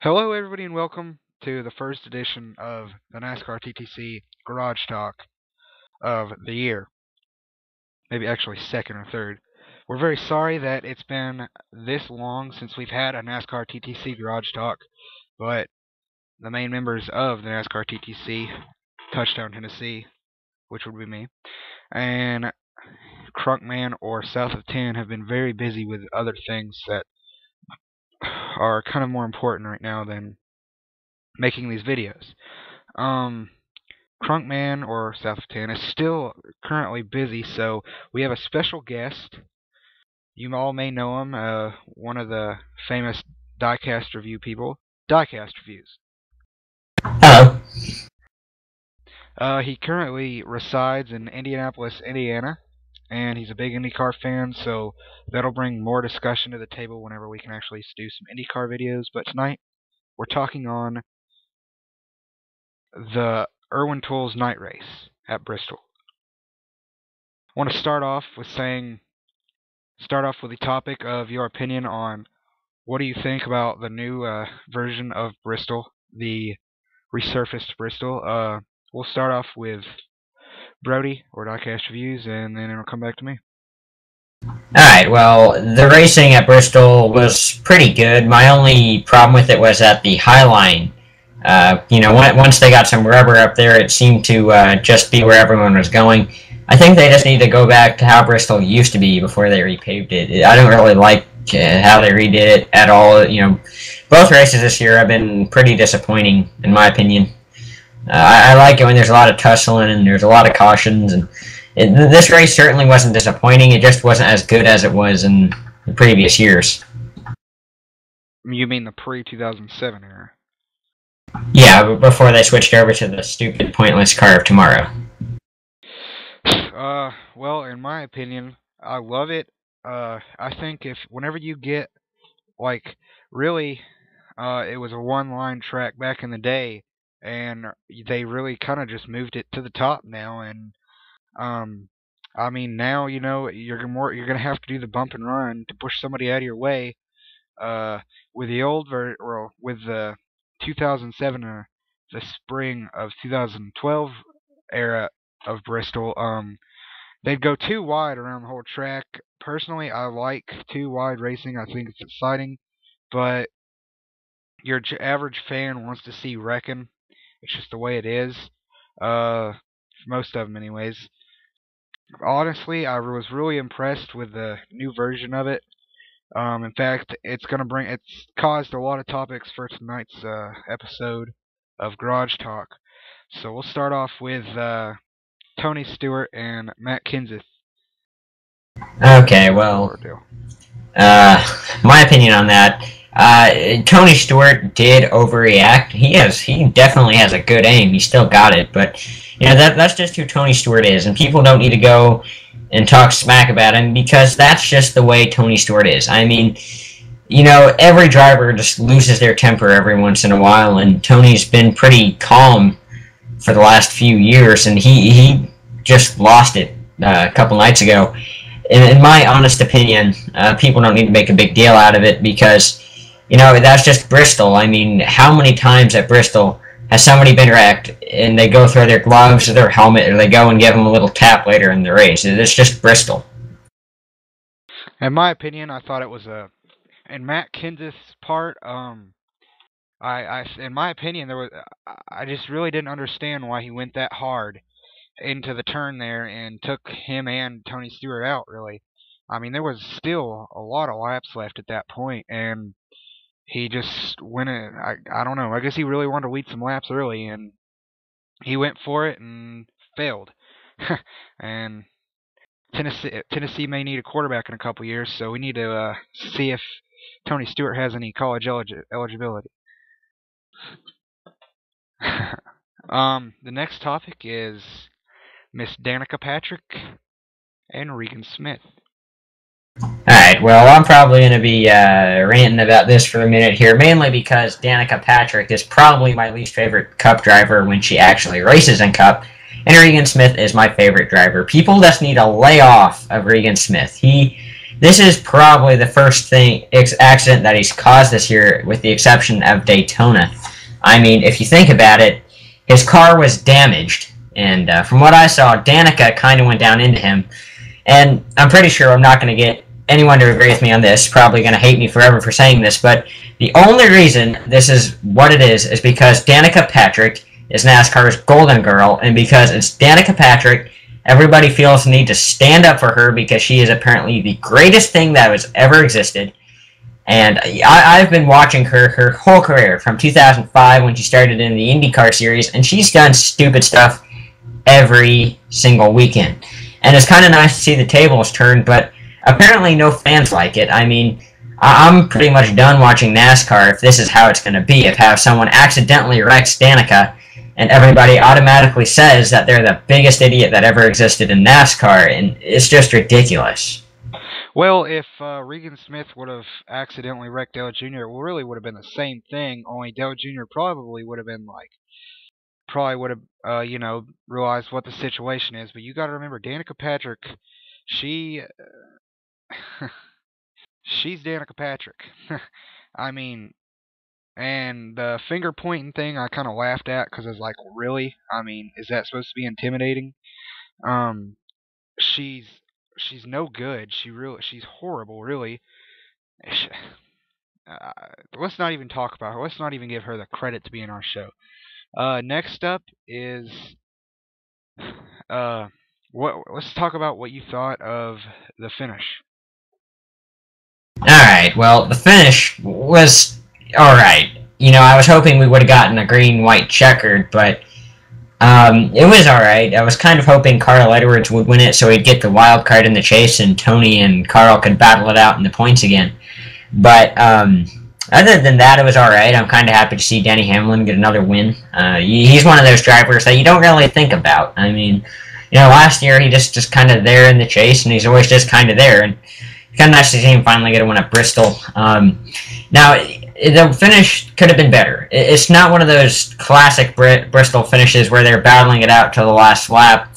Hello, everybody, and welcome to the first edition of the NASCAR TTC Garage Talk of the year. Maybe actually second or third. We're very sorry that it's been this long since we've had a NASCAR TTC Garage Talk, but the main members of the NASCAR TTC, Touchdown Tennessee, which would be me, and Crunkman or South of 10 have been very busy with other things that are kind of more important right now than making these videos. Um, Crunkman or South of 10 is still currently busy, so we have a special guest. You all may know him, one of the famous diecast review people, Diecast Reviews. Hello. He currently resides in Indianapolis, Indiana, and he's a big IndyCar fan, so that'll bring more discussion to the table whenever we can actually do some IndyCar videos. But tonight, we're talking on the Irwin Tools night race at Bristol. I want to start off with the topic of your opinion on what do you think about the new version of Bristol, the resurfaced Bristol. We'll start off with Brody or Diecast Reviews, and then it'll come back to me. Alright, well, the racing at Bristol was pretty good. My only problem with it was at the High Line. Once they got some rubber up there, it seemed to just be where everyone was going. I think they just need to go back to how Bristol used to be before they repaved it. I don't really like how they redid it at all. Both races this year have been pretty disappointing, in my opinion. I like it when there's a lot of tussling and there's a lot of cautions, and this race certainly wasn't disappointing. It just wasn't as good as it was in the previous years. You mean the pre-2007 era? Yeah, before they switched over to the stupid, pointless car of tomorrow. Well, in my opinion, I love it. I think whenever you get, like, really, it was a one-line track back in the day, and they really kind of just moved it to the top now, and I mean, now you're gonna have to do the bump and run to push somebody out of your way. With the with the 2007, the spring of 2012 era of Bristol, they'd go too wide around the whole track. Personally, I like too wide racing. I think it's exciting, but your average fan wants to see wrecking. It's just the way it is. For most of them, anyways. Honestly, I was really impressed with the new version of it. In fact, it's caused a lot of topics for tonight's episode of Garage Talk. So we'll start off with Tony Stewart and Matt Kenseth. Okay, well, my opinion on that, Tony Stewart did overreact. He definitely has a good aim. He still got it, but that's just who Tony Stewart is, and people don't need to go and talk smack about him because that's just the way Tony Stewart is. I mean, every driver just loses their temper every once in a while, and Tony's been pretty calm for the last few years, and he just lost it a couple nights ago. In my honest opinion, people don't need to make a big deal out of it because, that's just Bristol. I mean, how many times at Bristol has somebody been wrecked and they go throw their gloves or their helmet or they go and give them a little tap later in the race? It's just Bristol. In my opinion, I thought it was in Matt Kenseth's part, in my opinion, I just really didn't understand why he went that hard into the turn there and took him and Tony Stewart out, really. I mean, there was still a lot of laps left at that point, and he just went in. I don't know. I guess he really wanted to lead some laps early, and he went for it and failed. And Tennessee may need a quarterback in a couple years, so we need to see if Tony Stewart has any college eligibility. The next topic is Miss Danica Patrick and Regan Smith. Alright, well, I'm probably going to be ranting about this for a minute here, mainly because Danica Patrick is probably my least favorite Cup driver when she actually races in Cup, and Regan Smith is my favorite driver. People just need to lay off of Regan Smith. He this is probably the first accident that he's caused this year, with the exception of Daytona. I mean, if you think about it, his car was damaged, and from what I saw, Danica kind of went down into him. And I'm pretty sure I'm not going to get anyone to agree with me on this. Probably going to hate me forever for saying this, but the only reason this is what it is because Danica Patrick is NASCAR's golden girl, and because it's Danica Patrick, everybody feels the need to stand up for her because she is apparently the greatest thing that has ever existed. And I've been watching her whole career from 2005 when she started in the IndyCar series, and she's done stupid stuff every single weekend. And it's kind of nice to see the tables turn, but apparently no fans like it. I mean, I'm pretty much done watching NASCAR if this is how it's going to be. If how someone accidentally wrecks Danica and everybody automatically says that they're the biggest idiot that ever existed in NASCAR, and it's just ridiculous. Well, if Regan Smith would have accidentally wrecked Dale Jr., it really would have been the same thing. Only Dale Jr. probably would have been like, probably would have, realized what the situation is. But you got to remember, Danica Patrick, she, she's Danica Patrick. I mean, and the finger pointing thing, I kind of laughed at because I was like, really? I mean, is that supposed to be intimidating? Um, she's she's no good. She's horrible, really. Sh- Uh, let's not even talk about her. Let's not even give her the credit to be in our show. Next up is uh, what? Let's talk about what you thought of the finish. Alright, well, the finish was alright. You know, I was hoping we would have gotten a green, white checkered, but it was alright. I was kind of hoping Carl Edwards would win it so he'd get the wild card in the chase and Tony and Carl could battle it out in the points again. But other than that, it was alright. I'm kind of happy to see Denny Hamlin get another win. He's one of those drivers that you don't really think about. I mean, you know, last year he just kind of there in the chase, and he's always just kind of there. And kind of nice to see him finally get a win at Bristol. Now, the finish could have been better. It's not one of those classic Bristol finishes where they're battling it out to the last lap.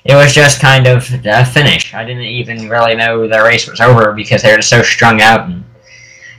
It was just kind of a finish. I didn't even really know the race was over because they were so strung out. And,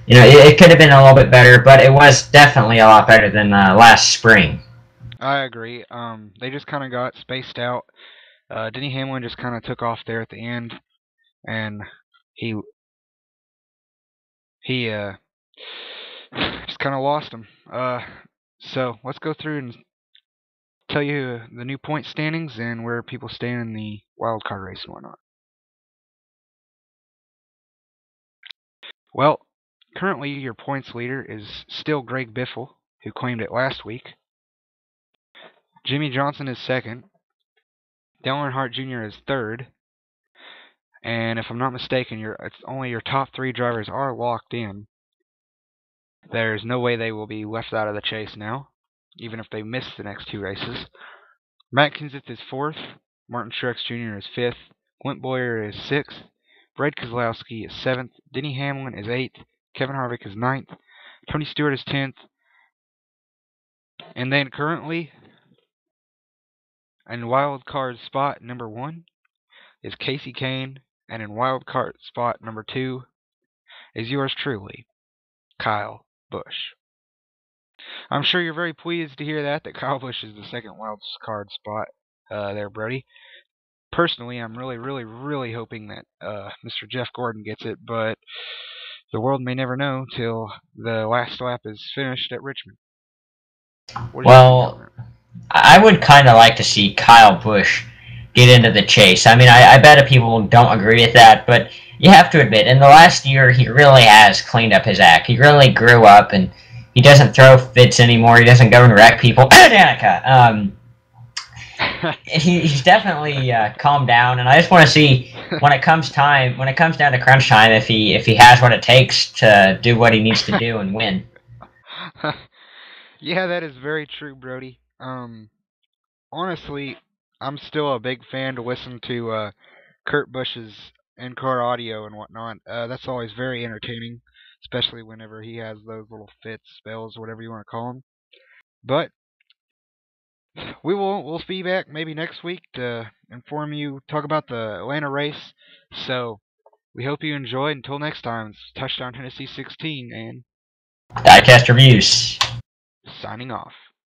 you know, it could have been a little bit better, but it was definitely a lot better than last spring. I agree. They just kind of got spaced out. Denny Hamlin just kind of took off there at the end, and he he just kind of lost him. So let's go through and tell you the new point standings and where people stand in the wild card race and whatnot. Well, currently your points leader is still Greg Biffle, who claimed it last week. Jimmy Johnson is second. Dale Earnhardt Jr. is third. And if I'm not mistaken, it's only your top three drivers are locked in. There's no way they will be left out of the chase now, even if they miss the next two races. Matt Kenseth is fourth. Martin Truex Jr. is fifth. Clint Boyer is sixth. Brad Keselowski is seventh. Denny Hamlin is eighth. Kevin Harvick is ninth. Tony Stewart is 10th. And then currently, in wild card spot number one is Casey Kane. And in wild card spot number two is yours truly, Kyle Busch. I'm sure you're very pleased to hear that Kyle Busch is the second wild card spot there, Brody. Personally, I'm really, really, really hoping that Mr. Jeff Gordon gets it, but the world may never know till the last lap is finished at Richmond. What is your opinion on Well, that? I would kind of like to see Kyle Busch get into the chase. I mean, I bet if people don't agree with that, but you have to admit, in the last year, he really has cleaned up his act. He really grew up, and he doesn't throw fits anymore. He doesn't go and wreck people. Danica. He's definitely calmed down, and I just want to see when it comes down to crunch time, if he has what it takes to do what he needs to do and win. Yeah, that is very true, Brody. Honestly, I'm still a big fan to listen to Kurt Busch's in-car audio and whatnot. That's always very entertaining, especially whenever he has those little fits, spells, whatever you want to call them. But we'll be back maybe next week to inform you, talk about the Atlanta race. So We hope you enjoyed. Until next time, it's Touchdown Tennessee 16 and Diecast reviews. signing off.